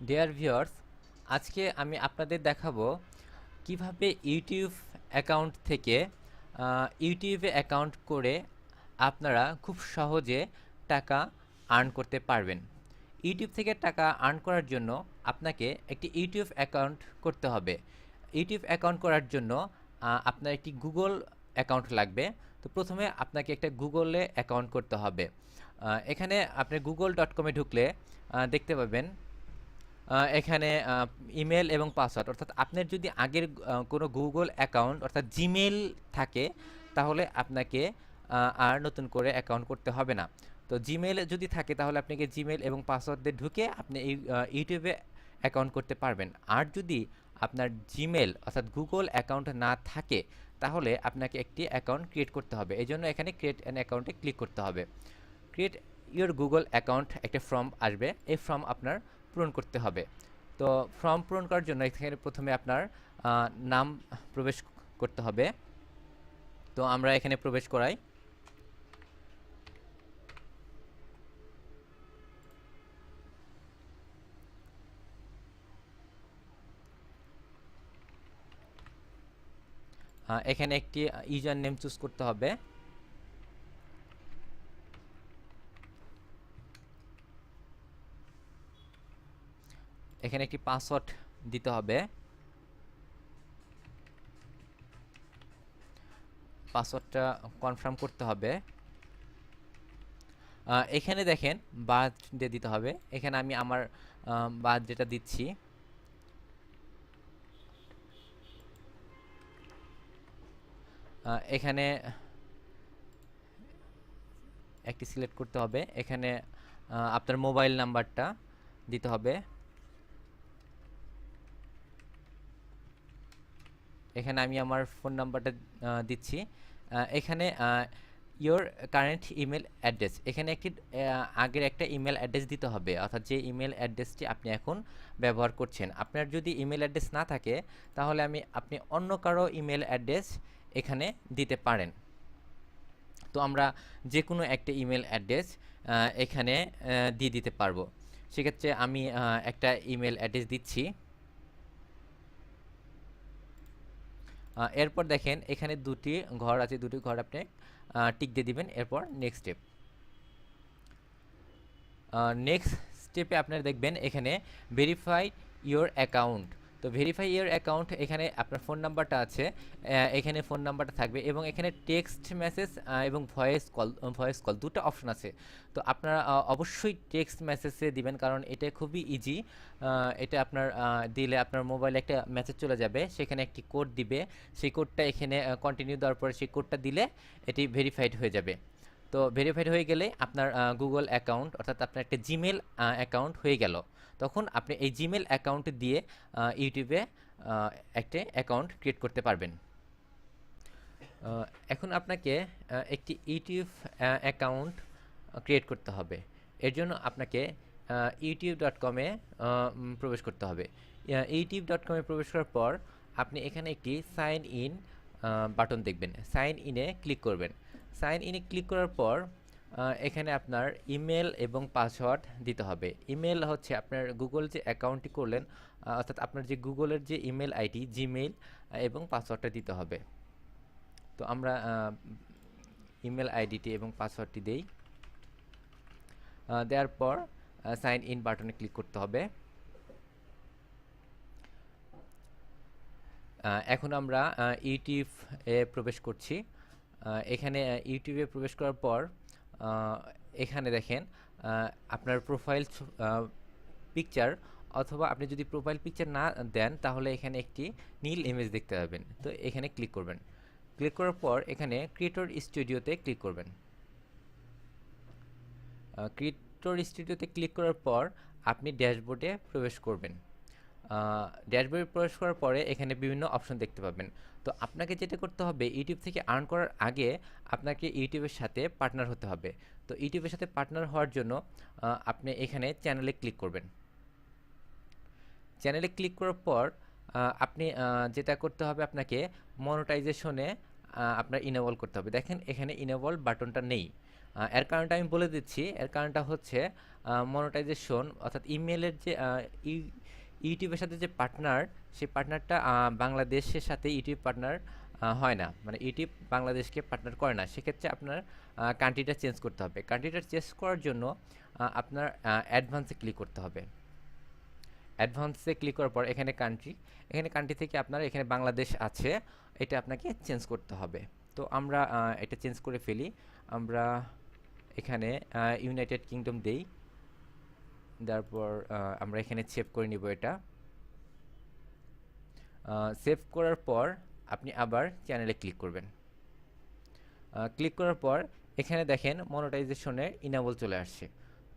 Dear viewers, আজকে আমি আপনাদের দেখাবো কিভাবে ইউটিউব অ্যাকাউন্ট থেকে ইউটিউবে অ্যাকাউন্ট করে আপনারা খুব সহজে টাকা আর্ন করতে পারবেন। ইউটিউব থেকে টাকা আর্ন করার জন্য আপনাকে একটি ইউটিউব অ্যাকাউন্ট করতে হবে। ইউটিউব অ্যাকাউন্ট করার জন্য আপনার একটি গুগল অ্যাকাউন্ট লাগবে। তো প্রথমে আপনাকে একটা গুগলে অ্যাকাউন্ট করতে হবে। এখানে আপনি google.com এ ঢুকলে দেখতে পাবেন এখানে ইমেল এবং পাসওয়ার্ড, অর্থাৎ আপনার যদি আগের কোনো গুগল অ্যাকাউন্ট অর্থাৎ জিমেল থাকে, তাহলে আপনাকে আর নতুন করে অ্যাকাউন্ট করতে হবে না। তো জিমেল যদি থাকে তাহলে আপনাকে জিমেল এবং পাসওয়ার্ড দিয়ে ঢুকে আপনি এই ইউটিউবে অ্যাকাউন্ট করতে পারবেন। আর যদি আপনার জিমেল অর্থাৎ গুগল অ্যাকাউন্ট না থাকে, তাহলে আপনাকে একটি অ্যাকাউন্ট ক্রিয়েট করতে হবে। এই জন্য এখানে ক্রিয়েট অ্যান অ্যাকাউন্টে ক্লিক করতে হবে। ক্রিয়েট ইওর গুগল অ্যাকাউন্ট একটা ফর্ম আসবে, এই ফর্ম আপনার পূরণ করতে হবে। তো ফর্ম পূরণ করার জন্য এখানে প্রথমে আপনার নাম প্রবেশ করতে হবে। তো আমরা এখানে প্রবেশ করাই। এখানে একটি ইউজার নেম চুজ করতে হবে। এখানে একটি পাসওয়ার্ড দিতে হবে। পাসওয়ার্ডটা কনফার্ম করতে হবে। এখানে দেখেন বার্থ ডে দিতে হবে। এখানে আমি আমার বার্থ ডেটা দিচ্ছি। এখানে একটি সিলেক্ট করতে হবে। এখানে আপনার মোবাইল নাম্বারটা দিতে হবে। এখানে আমি আমার ফোন নাম্বারটা দিচ্ছি। এখানে ইওর কারেন্ট ইমেল অ্যাড্রেস, এখানে একটি আগের একটা ইমেল অ্যাড্রেস দিতে হবে, অর্থাৎ যে ইমেল অ্যাড্রেসটি আপনি এখন ব্যবহার করছেন। আপনার যদি ইমেল অ্যাড্রেস না থাকে, তাহলে আপনি অন্য কারো ইমেল অ্যাড্রেস এখানে দিতে পারেন। তো আমরা যে কোনো একটা ইমেল অ্যাড্রেস এখানে দিয়ে দিতে পারবো। সেক্ষেত্রে আমি একটা ইমেল অ্যাড্রেস দিচ্ছি। এরপর দেখেন এখানে দুটি ঘর আছে, দুটি ঘর আপনি টিক দিয়ে দিবেন। এরপর নেক্সট স্টেপ। নেক্সট স্টেপে আপনারা দেখবেন এখানে ভেরিফাই ইওর অ্যাকাউন্ট। তো ভেরিফাই ইওর অ্যাকাউন্ট, এখানে আপনার ফোন নাম্বারটা আছে, এখানে ফোন নাম্বারটা থাকবে এবং এখানে টেক্সট মেসেজ এবং ভয়েস কল দুটো অপশন আছে। তো আপনারা অবশ্যই টেক্সট মেসেজে দিবেন, কারণ এটা খুবই ইজি। এটা আপনার দিলে আপনার মোবাইলে একটা মেসেজ চলে যাবে, সেখানে একটি কোড দিবে। সেই কোডটা এখানে কন্টিনিউ দেওয়ার পরে সেই কোডটা দিলে এটি ভেরিফাইড হয়ে যাবে। তো ভেরিফাইড হয়ে গেলে আপনার গুগল অ্যাকাউন্ট অর্থাৎ আপনার একটা জিমেল অ্যাকাউন্ট হয়ে গেল। তখন আপনি এই জিমেল অ্যাকাউন্ট দিয়ে ইউটিউবে একটা অ্যাকাউন্ট ক্রিয়েট করতে পারবেন। এখন আপনাকে একটি ইউটিউব অ্যাকাউন্ট ক্রিয়েট করতে হবে। এর জন্য আপনাকে youtube.com-এ প্রবেশ করতে হবে। youtube.com-এ প্রবেশ করার পর আপনি এখানে একটি সাইন ইন বাটন দেখবেন। সাইন ইনে ক্লিক করবেন। সাইন ইনে ক্লিক করার পর এখানে আপনার ইমেল এবং পাসওয়ার্ড দিতে হবে। ইমেল হচ্ছে আপনার গুগল যে অ্যাকাউন্টটি করলেন, অর্থাৎ আপনার যে গুগলের যে ইমেল আইডি, জিমেইল এবং পাসওয়ার্ডটা দিতে হবে। তো আমরা ইমেল আইডিটি এবং পাসওয়ার্ডটি দেই। দেওয়ার পর সাইন ইন বাটনে ক্লিক করতে হবে। এখন আমরা ইউটিউব এ প্রবেশ করছি। এখানে ইউটিউবে প্রবেশ করার পর এখানে দেখেন আপনার প্রোফাইল পিকচার, অথবা আপনি যদি প্রোফাইল পিকচার না দেন তাহলে এখানে একটি নীল ইমেজ দেখতে পাবেন। তো এখানে ক্লিক করবেন। ক্লিক করার পর এখানে ক্রিয়েটর স্টুডিওতে ক্লিক করবেন। ক্রিয়েটর স্টুডিওতে ক্লিক করার পর আপনি ড্যাশবোর্ডে প্রবেশ করবেন। ড্যাশবোর্ডে প্রবেশ করার পরে এখানে বিভিন্ন অপশন দেখতে পাবেন। তো আপনাকে যেটা করতে হবে, ইউটিউব থেকে আর্ন করার আগে আপনাকে ইউটিউবের সাথে পার্টনার হতে হবে। তো ইউটিউবের সাথে পার্টনার হওয়ার জন্য আপনি এখানে চ্যানেলে ক্লিক করবেন। চ্যানেলে ক্লিক করার পর আপনি যেটা করতে হবে, আপনাকে মনিটাইজেশনে আপনার ইনেবল করতে হবে। দেখেন এখানে ইনেবল বাটনটা নেই। এর কারণটা আমি বলে দিচ্ছি। এর কারণটা হচ্ছে মনিটাইজেশন অর্থাৎ ইমেলের যে ইউটিউবের সাথে যে পার্টনার, সেই পার্টনারটা বাংলাদেশের সাথে ইউটিউব পার্টনার হয় না, মানে ইউটিউব বাংলাদেশকে পার্টনার করে না। সেক্ষেত্রে আপনার কান্ট্রিটা চেঞ্জ করতে হবে। কান্ট্রিটা চেঞ্জ করার জন্য আপনার অ্যাডভান্সে ক্লিক করতে হবে। অ্যাডভান্সে ক্লিক করার পর এখানে কান্ট্রি থেকে আপনার এখানে বাংলাদেশ আছে, এটা আপনাকে চেঞ্জ করতে হবে। তো আমরা এটা চেঞ্জ করে ফেলি। আমরা এখানে ইউনাইটেড কিংডম দেই, তারপর আমরা এখানে সেভ করে নিব। এটা সেভ করার পর আপনি আবার চ্যানেলে ক্লিক করবেন। ক্লিক করার পর এখানে দেখেন মনিটাইজেশনের ইনেবল চলে আসছে।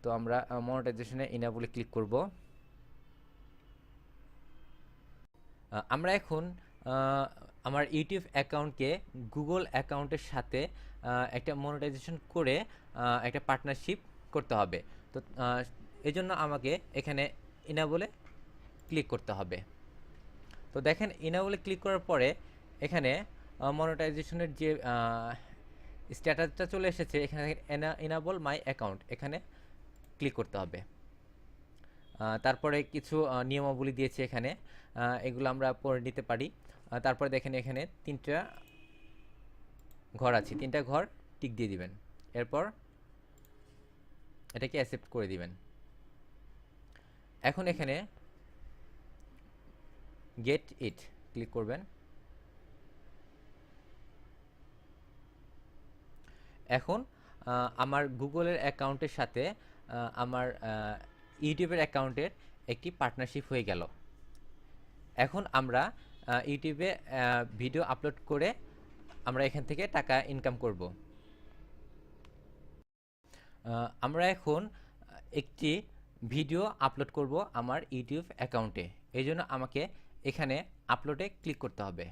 তো আমরা মনিটাইজেশনের ইনেবলে ক্লিক করব। আমরা এখন আমার ইউটিউব অ্যাকাউন্টকে গুগল অ্যাকাউন্টের সাথে একটা মনিটাইজেশন করে একটা পার্টনারশিপ করতে হবে। তো এজন্য আমাকে এখানে ইনেবলে ক্লিক করতে হবে। তো দেখেন ইনেবলে ক্লিক করার পরে এখানে মনিটাইজেশনের যে স্ট্যাটাসটা চলে এসেছে, এখানে ইনেবল মাই অ্যাকাউন্ট, এখানে ক্লিক করতে হবে। তারপরে কিছু নিয়মাবলী দিয়েছে এখানে, এগুলো আমরা পড়ে নিতে পারি। তারপরে দেখেন এখানে 3টা ঘর আছে, 3টা ঘর টিক দিয়ে দিবেন। এরপর এটাকে অ্যাকসেপ্ট করে দিবেন। এখন এখানে গেট ইট ক্লিক করবেন। এখন আমার গুগলের অ্যাকাউন্টের সাথে আমার ইউটিউবের অ্যাকাউন্টের একটি পার্টনারশিপ হয়ে গেল। এখন আমরা ইউটিউবে ভিডিও আপলোড করে আমরা এখান থেকে টাকা ইনকাম করব। আমরা এখন একটি ভিডিও আপলোড করব আমার ইউটিউব অ্যাকাউন্টে। এই জন্য আমাকে এখানে আপলোডে ক্লিক করতে হবে।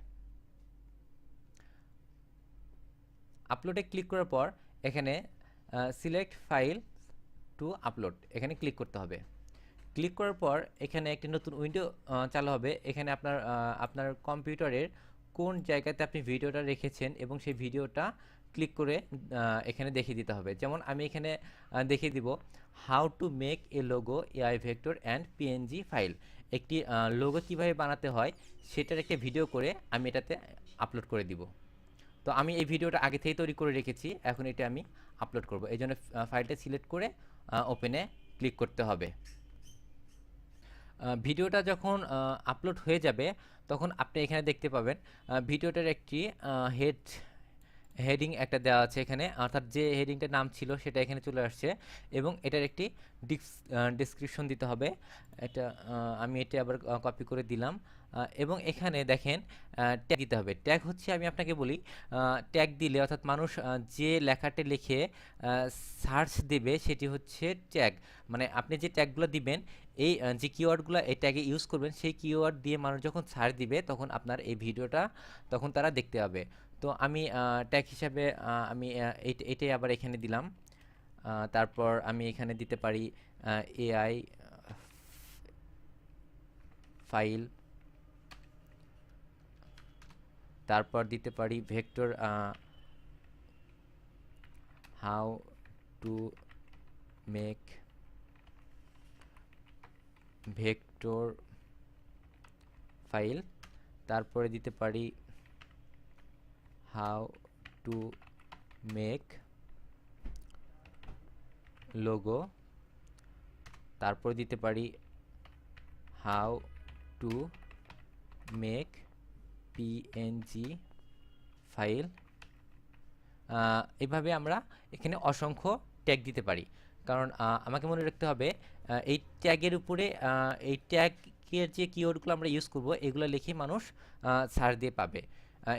আপলোডে ক্লিক করার পর এখানে সিলেক্ট ফাইল টু আপলোড, এখানে ক্লিক করতে হবে। ক্লিক করার পর এখানে একটি নতুন উইন্ডো চালু হবে। এখানে আপনার কম্পিউটারের কোন জায়গাতে আপনি ভিডিওটা রেখেছেন এবং সেই ভিডিওটা ক্লিক করে এখানে দেখিয়ে দিতে হবে। যেমন আমি এখানে দেখিয়ে দিব how to make a logo AI vector and PNG file. একটি লোগো কীভাবে বানাতে হয় সেটার একটা ভিডিও করে আমি এটাতে আপলোড করে দিব। তো আমি এই ভিডিওটা আগে থেকেই তৈরি করে রেখেছি, এখন এটা আমি আপলোড করব। এই জন্য ফাইলটা সিলেক্ট করে ওপেনে ক্লিক করতে হবে। ভিডিওটা যখন আপলোড হয়ে যাবে তখন আপনি এখানে দেখতে পাবেন ভিডিওটার একটি হেডিং একটা দেওয়া আছে এখানে, অর্থাৎ যে হেডিংটার নাম ছিল সেটা এখানে চলে আসছে এবং এটার একটি ডিসক্রিপশন দিতে হবে। এটা আমি এটা আবার কপি করে দিলাম এবং এখানে দেখেন ট্যাগ দিতে হবে। ট্যাগ হচ্ছে, আমি আপনাকে বলি, ট্যাগ দিলে অর্থাৎ মানুষ যে লেখাটা লিখে সার্চ দেবে সেটি হচ্ছে ট্যাগ। মানে আপনি যে ট্যাগগুলো দিবেন, এই যে কিওয়ার্ডগুলো এই ট্যাগে ইউজ করবেন, সেই কিওয়ার্ড দিয়ে মানুষ যখন সার্চ দিবে তখন আপনার এই ভিডিওটা তখন তারা দেখতে পাবে। তো আমি ট্যাগ হিসাবে আমি এটাই আবার এখানে দিলাম। তারপর আমি এখানে দিতে পারি এআই ফাইল, তারপর দিতে পারি vector, how to make vector file, তারপরে দিতে পারি হাউ টু মেক লোগো, তারপর দিতে পারি how to make PNG file. এভাবে আমরা এখানে অসংখ্য ট্যাগ দিতে পারি, কারণ আমাকে মনে রাখতে হবে এই ট্যাগের উপরে এই ট্যাগের যে কিওয়ার্ডগুলো আমরা ইউজ করব এগুলো লিখে মানুষ সার্চ দিয়ে পাবে।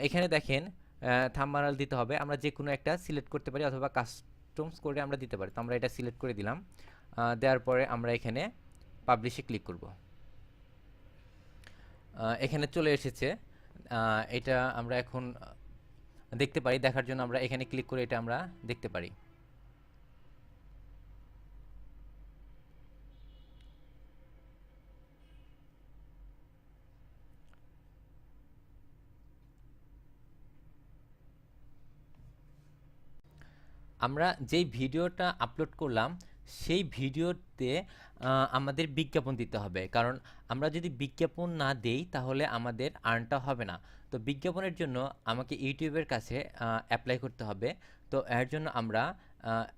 এখানে দেখেন থাম্বনেল দিতে হবে, আমরা যে কোনো একটা সিলেক্ট করতে পারি অথবা কাস্টমস করে আমরা দিতে পারি। তো আমরা এটা সিলেক্ট করে দিলাম। দেওয়ার পরে আমরা এখানে পাবলিশে ক্লিক করব। এখানে চলে এসেছে, এটা আমরা এখন দেখতে পারি। দেখার জন্য আমরা এখানে ক্লিক করে এটা আমরা দেখতে পারি। আমরা যেই ভিডিওটা আপলোড করলাম সেই ভিডিওতে আমাদের বিজ্ঞাপন দিতে হবে, কারণ আমরা যদি বিজ্ঞাপন না দেই তাহলে আমাদের আর্নটা হবে না। তো বিজ্ঞাপনের জন্য আমাকে ইউটিউবের কাছে অ্যাপ্লাই করতে হবে। তো এর জন্য আমরা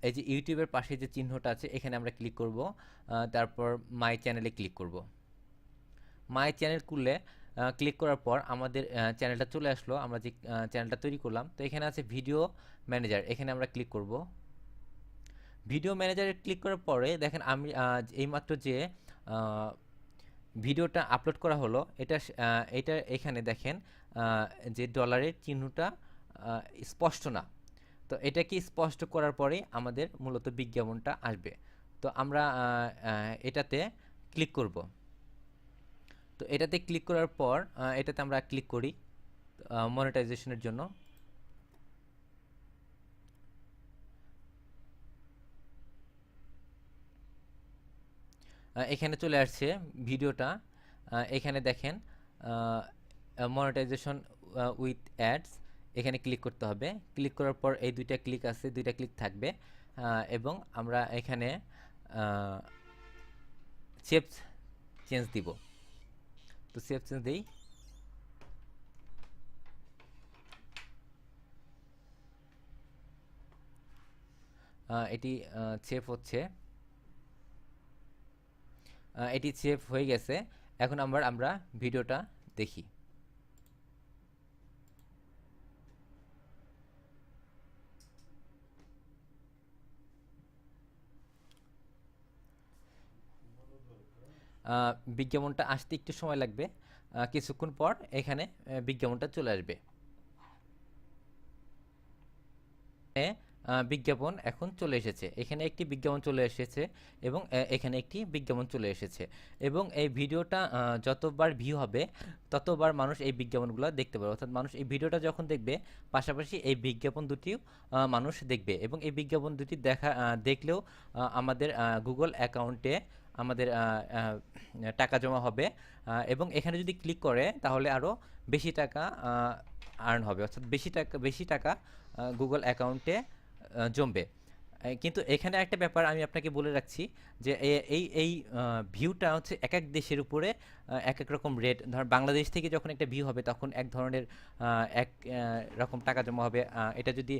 এই যে ইউটিউবের পাশে যে চিহ্নটা আছে এখানে আমরা ক্লিক করব, তারপর মাই চ্যানেলে ক্লিক করব। মাই চ্যানেল খুললে ক্লিক করার পর আমাদের চ্যানেলটা চলে আসলো, আমরা যে চ্যানেলটা তৈরি করলাম। তো এখানে আছে ভিডিও ম্যানেজার, এখানে আমরা ক্লিক করব। ভিডিও ম্যানেজারে ক্লিক করার পরে দেখেন আমি এইমাত্র যে আহ, ভিডিওটা আপলোড করা হলো এটা এখানে দেখেন যে ডলারের চিহ্নটা স্পষ্ট না। তো এটা কি স্পষ্ট করার পরেই আমাদের মূলত বিজ্ঞাপনটা আসবে। তো আমরা এটাতে ক্লিক করব। তো এটাতে ক্লিক করার পর এটাতে আমরা ক্লিক করি মনিটাইজেশনের জন্য। এখানে চলে আসছে ভিডিওটা। এখানে দেখেন মনিটাইজেশন উইথ অ্যাডস, এখানে ক্লিক করতে হবে। ক্লিক করার পর এই দুইটা ক্লিক আছে, দুইটা ক্লিক থাকবে, এবং আমরা এখানে সেভ চেঞ্জ দিব। তো সেভ চেঞ্জ দিই। এটি সেভ হচ্ছে, এটি সেভ হয়ে গেছে। এখন আমরা ভিডিওটা দেখি। বিজ্ঞাপনটা আসতে একটু সময় লাগবে, কিছুক্ষণ পর এখানে বিজ্ঞাপনটা চলে আসবে। বিজ্ঞাপন এখন চলে এসেছে, এখানে একটি বিজ্ঞাপন চলে এসেছে এবং এখানে একটি বিজ্ঞাপন চলে এসেছে, এবং এই ভিডিওটা যতবার ভিউ হবে ততবার মানুষ এই বিজ্ঞাপনগুলো দেখতে পাবে। অর্থাৎ মানুষ এই ভিডিওটা যখন দেখবে পাশাপাশি এই বিজ্ঞাপন দুটিও মানুষ দেখবে, এবং এই বিজ্ঞাপন দুটি দেখলেও আমাদের গুগল অ্যাকাউন্টে আমাদের টাকা জমা হবে, এবং এখানে যদি ক্লিক করে তাহলে আরও বেশি টাকা আর্ন হবে, অর্থাৎ বেশি টাকা গুগল অ্যাকাউন্টে জমবে। কিন্তু এখানে একটা ব্যাপার আমি আপনাকে বলে রাখছি যে এই ভিউটা হচ্ছে এক এক দেশের উপরে এক এক রকম রেট। ধর বাংলাদেশ থেকে যখন একটা ভিউ হবে তখন এক ধরনের এক রকম টাকা জমা হবে। এটা যদি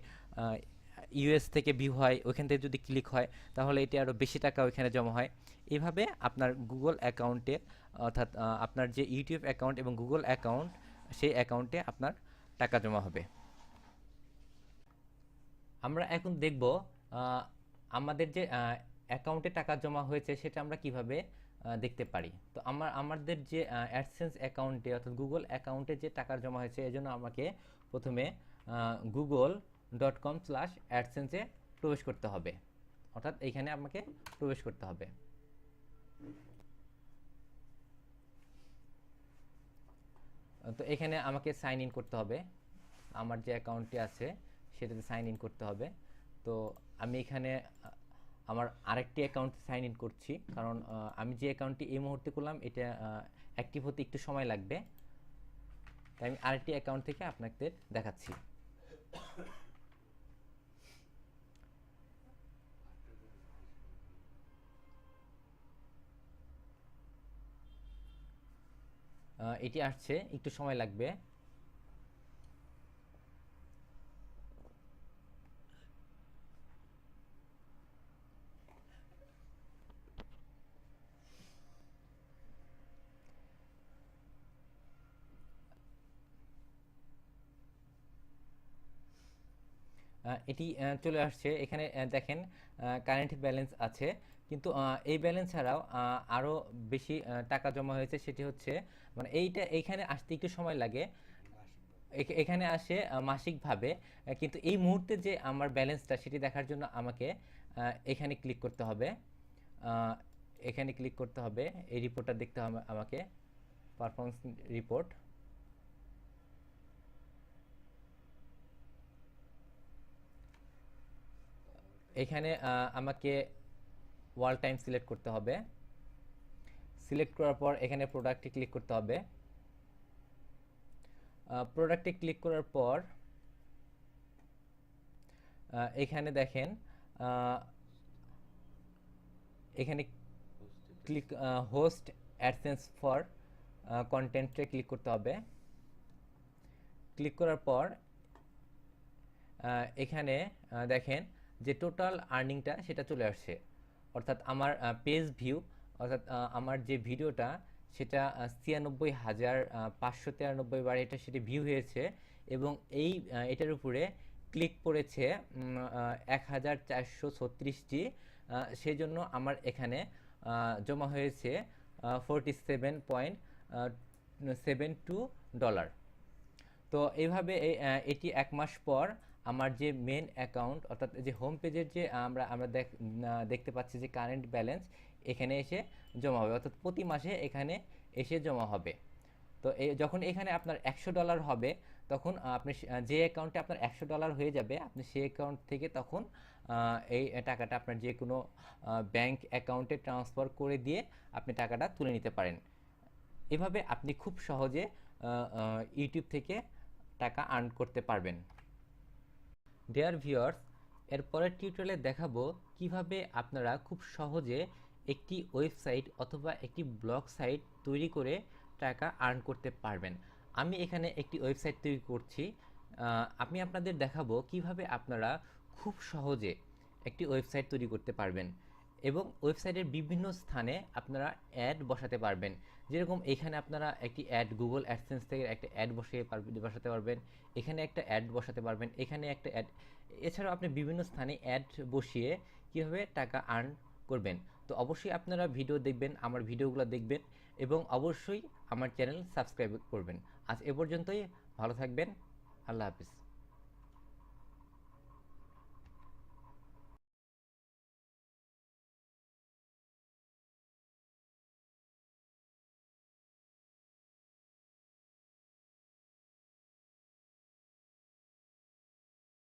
ইউএস থেকে ভিউ হয়, ওইখান থেকে যদি ক্লিক হয় তাহলে এটা আরও বেশি টাকা ওইখানে জমা হয়। এইভাবে আপনার গুগল অ্যাকাউন্টে, অর্থাৎ আপনার যে ইউটিউব অ্যাকাউন্ট এবং গুগল অ্যাকাউন্ট, সেই অ্যাকাউন্টে আপনার টাকা জমা হবে। আমরা এখন দেখব আহ, আমাদের যে অ্যাকাউন্টে টাকা জমা হয়েছে সেটা আমরা কিভাবে দেখতে পারি। তো আমাদের যে অ্যাডসেন্স অ্যাকাউন্টে অর্থাৎ গুগল অ্যাকাউন্টে যে টাকা জমা হয়েছে এজন্য আমাকে প্রথমে google.com/adsense-এ প্রবেশ করতে হবে, অর্থাৎ এইখানে আমাকে প্রবেশ করতে হবে। তো এখানে আমাকে সাইন ইন করতে হবে, আমার যে অ্যাকাউন্টটি আছে সেটাতে সাইন ইন করতে হবে। তো আমি এখানে আমার আরেকটি অ্যাকাউন্টে সাইন ইন করছি, কারণ আমি যে অ্যাকাউন্টটি এই মুহূর্তে করলাম এটা অ্যাক্টিভ হতে একটু সময় লাগবে, তাই আমি আরেকটি অ্যাকাউন্ট থেকে আপনাদের দেখাচ্ছি। এটি আসছে, একটু সময় লাগবে। এটি চলে আসছে, এখানে দেখেন কারেন্ট ব্যালেন্স আছে, কিন্তু এই ব্যালেন্স ছাড়াও আরও বেশি টাকা জমা হয়েছে, সেটি হচ্ছে মানে এইখানে আসতে একটু সময় লাগে। এখানে আসে মাসিকভাবে, কিন্তু এই মুহূর্তে যে আমার ব্যালেন্সটা সেটি দেখার জন্য আমাকে এখানে ক্লিক করতে হবে। আহ, এখানে ক্লিক করতে হবে, এই রিপোর্টটা দেখতে হবে আমাকে, পারফরমেন্স রিপোর্ট। এখানে আমাকে ওয়াল টাইম সিলেক্ট করতে হবে। সিলেক্ট করার পর এখানে প্রোডাক্টে ক্লিক করতে হবে। প্রোডাক্টে ক্লিক করার পর এখানে দেখেন এখানে ক্লিক হোস্ট অ্যাডসেন্স ফর কন্টেন্টে ক্লিক করতে হবে। ক্লিক করার পর এখানে দেখেন যে টোটাল আর্নিংটা সেটা চলে আসছে, অর্থাৎ আমার পেজ ভিউ, অর্থাৎ আমার যে ভিডিওটা সেটা 96,593 বার এটা সেটা ভিউ হয়েছে, এবং এটার উপরে ক্লিক পড়েছে 1,436টি। সেই জন্য আমার এখানে জমা হয়েছে $47.72। তো এইভাবে এটি 1 মাস পর আমার যে মেন অ্যাকাউন্ট, অর্থাৎ যে হোম পেজের যে আমরা দেখতে পাচ্ছি যে কারেন্ট ব্যালেন্স এখানে এসে জমা হবে, অর্থাৎ প্রতি মাসে এখানে এসে জমা হবে। তো যখন এখানে আপনার $100 হবে, তখন আপনি যে অ্যাকাউন্টে আপনার $100 হয়ে যাবে, আপনি সেই অ্যাকাউন্ট থেকে তখন এই টাকাটা আপনার যে কোনো ব্যাংক অ্যাকাউন্টে ট্রান্সফার করে দিয়ে আপনি টাকাটা তুলে নিতে পারেন। এভাবে আপনি খুব সহজে ইউটিউব থেকে টাকা আর্ন করতে পারবেন। ডিয়ার ভিউয়ার্স, এরপরের টিউটোরিয়ালে দেখাবো কিভাবে আপনারা খুব সহজে একটি ওয়েবসাইট অথবা একটি ব্লগ সাইট তৈরি করে টাকা আর্ন করতে পারবেন। আমি এখানে একটি ওয়েবসাইট তৈরি করছি। আমি আপনাদের দেখাবো কিভাবে আপনারা খুব সহজে একটি ওয়েবসাইট তৈরি করতে পারবেন এবং ওয়েবসাইটের বিভিন্ন স্থানে আপনারা অ্যাড বসাতে পারবেন। যেরকম এখানে আপনারা একটি অ্যাড গুগল অ্যাডসেন্স থেকে একটা অ্যাড বসাতে পারবেন, এখানে একটা অ্যাড বসাতে পারবেন, এখানে একটা অ্যাড, এছাড়াও আপনি বিভিন্ন স্থানে অ্যাড বসিয়ে কীভাবে টাকা আর্ন করবেন। তো অবশ্যই আপনারা ভিডিও দেখবেন, আমার ভিডিওগুলো দেখবেন এবং অবশ্যই আমার চ্যানেল সাবস্ক্রাইব করবেন। আজ এ পর্যন্তই, ভালো থাকবেন, আল্লাহ হাফিজ।